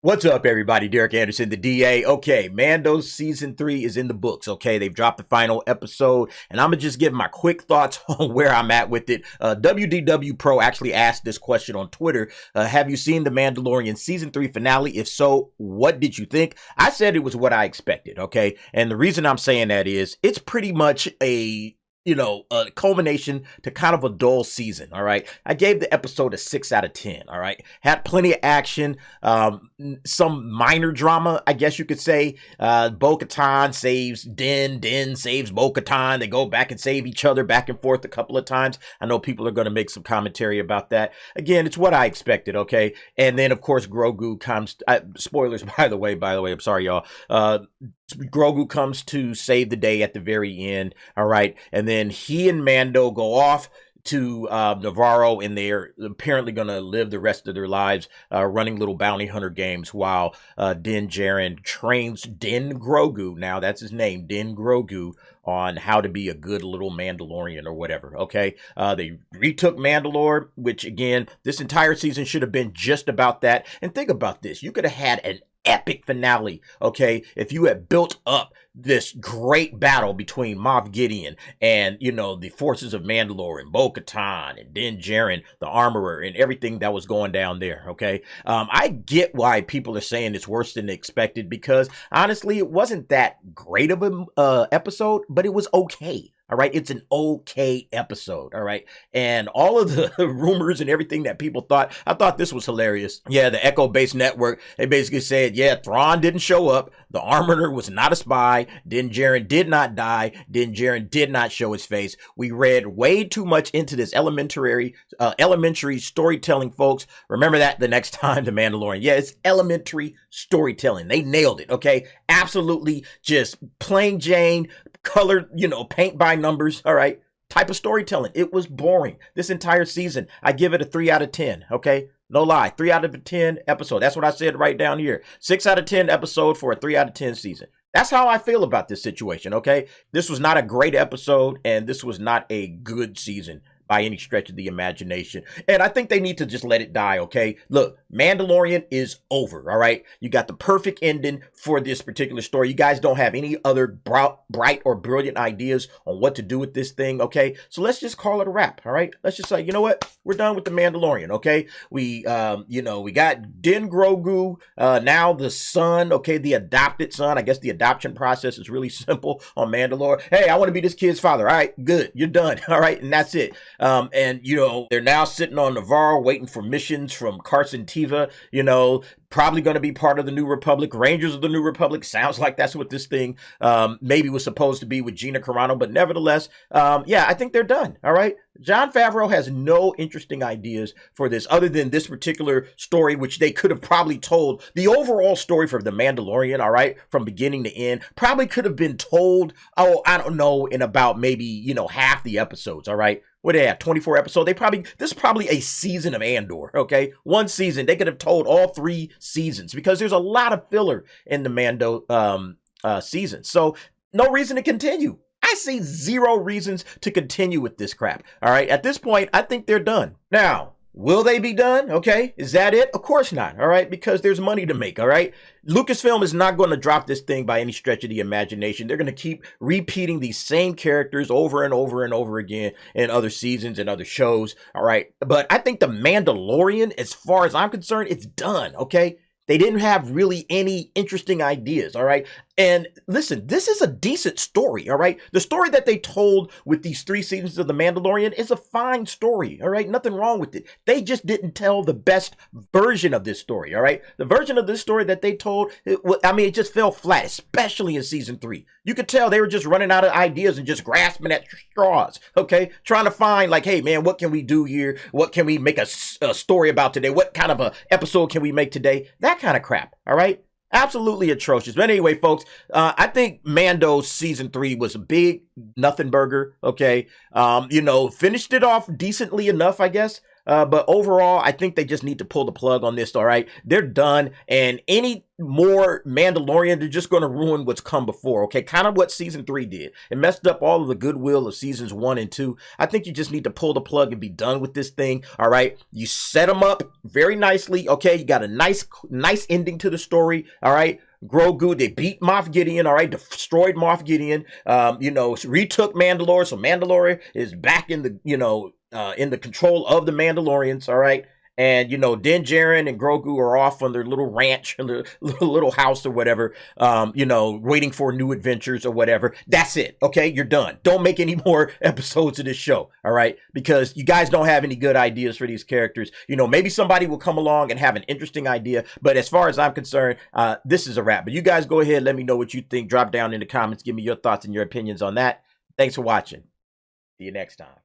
What's up, everybody? Derek Anderson, the DA. Okay, Mando season 3 is in the books. Okay, they've dropped the final episode, and I'm gonna just give my quick thoughts on where I'm at with it. WDW Pro actually asked this question on Twitter. Have you seen the Mandalorian season 3 finale? If so, what did you think? I said it was what I expected. Okay, and the reason I'm saying that is it's pretty much a culmination to kind of a dull season. All right. I gave the episode a 6 out of 10. All right. Had plenty of action, some minor drama, I guess you could say. Bo-Katan saves Din. Din saves Bo-Katan. They go back and save each other back and forth a couple of times. I know people are going to make some commentary about that. Again, it's what I expected. Okay. And then, of course, Grogu comes. Spoilers, by the way. I'm sorry, y'all. Grogu comes to save the day at the very end. All right. And then he and Mando go off to Navarro, and they're apparently going to live the rest of their lives running little bounty hunter games while Din Djarin trains Din Grogu. Now, that's his name, Din Grogu, on how to be a good little Mandalorian or whatever, okay? They retook Mandalore, which, again, this entire season should have been just about that. And think about this. You could have had an epic finale, okay, if you had built up this great battle between Moff Gideon and, the forces of Mandalore and Bo-Katan and Din Djarin, the armorer, and everything that was going down there, okay? I get why people are saying it's worse than expected, because honestly, it wasn't that great of an episode, but it was okay. All right. It's an okay episode. All right. And all of the rumors and everything that people thought, I thought this was hilarious. Yeah. The Echo Base Network, they basically said, yeah, Thrawn didn't show up. The Armorer was not a spy. Din Djarin did not die. Din Djarin did not show his face. We read way too much into this elementary storytelling, folks. Remember that the next time the Mandalorian. Yeah, it's elementary storytelling. They nailed it. Okay. Absolutely. Just plain Jane, colored, paint by numbers, all right, type of storytelling. It was boring. This entire season, I give it a 3 out of 10, okay? No lie, 3 out of 10 episode. That's what I said right down here. 6 out of 10 episode for a 3 out of 10 season. That's how I feel about this situation, okay? This was not a great episode, and this was not a good season by any stretch of the imagination. And I think they need to just let it die, okay? Look, Mandalorian is over, all right? You got the perfect ending for this particular story. You guys don't have any other bright or brilliant ideas on what to do with this thing, okay? So let's just call it a wrap, all right? Let's just say, you know what? We're done with the Mandalorian, okay? We got Din Grogu, now the son, okay, the adopted son. I guess the adoption process is really simple on Mandalore. Hey, I want to be this kid's father. All right, good. You're done, all right? And that's it. They're now sitting on Navarro waiting for missions from Carson Teva, probably going to be part of the New Republic, Rangers of the New Republic. Sounds like that's what this thing maybe was supposed to be with Gina Carano, but nevertheless, I think they're done. All right. Jon Favreau has no interesting ideas for this other than this particular story, which they could have probably told. The overall story for The Mandalorian, all right, from beginning to end, probably could have been told, I don't know, in about maybe, half the episodes, all right? What do they have, 24 episodes? This is probably a season of Andor, okay? One season. They could have told all 3 seasons because there's a lot of filler in the Mando season. So no reason to continue. I see 0 reasons to continue with this crap. All right. At this point, I think they're done. Now, will they be done? Okay. Is that it? Of course not. All right. Because there's money to make. All right. Lucasfilm is not going to drop this thing by any stretch of the imagination. They're going to keep repeating these same characters over and over and over again in other seasons and other shows. All right. But I think The Mandalorian, as far as I'm concerned, it's done. Okay. They didn't have really any interesting ideas, all right? And listen, this is a decent story, all right? The story that they told with these 3 seasons of The Mandalorian is a fine story, all right? Nothing wrong with it. They just didn't tell the best version of this story, all right? The version of this story that they told, it just fell flat, especially in season 3. You could tell they were just running out of ideas and just grasping at straws, okay? Trying to find like, hey, man, what can we do here? What can we make a story about today? What kind of a episode can we make today? That kind of crap, all right? Absolutely atrocious. But anyway, folks, I think Mando season 3 was a big nothing burger. Okay. Finished it off decently enough, I guess. But overall, I think they just need to pull the plug on this. All right, they're done, and any more Mandalorian, they're just going to ruin what's come before. Okay, kind of what season 3 did. It messed up all of the goodwill of seasons 1 and 2. I think you just need to pull the plug and be done with this thing. All right, you set them up very nicely. Okay, you got a nice ending to the story. All right. Grogu, they beat Moff Gideon, all right, destroyed Moff Gideon, retook Mandalore, so Mandalore is back in the, in the control of the Mandalorians, all right, and, Din Djarin and Grogu are off on their little ranch, and their little house or whatever, waiting for new adventures or whatever. That's it, okay, you're done. Don't make any more episodes of this show, all right, because you guys don't have any good ideas for these characters. Maybe somebody will come along and have an interesting idea, but as far as I'm concerned, this is a wrap. But you guys go ahead, let me know what you think. Drop down in the comments, give me your thoughts and your opinions on that. Thanks for watching. See you next time.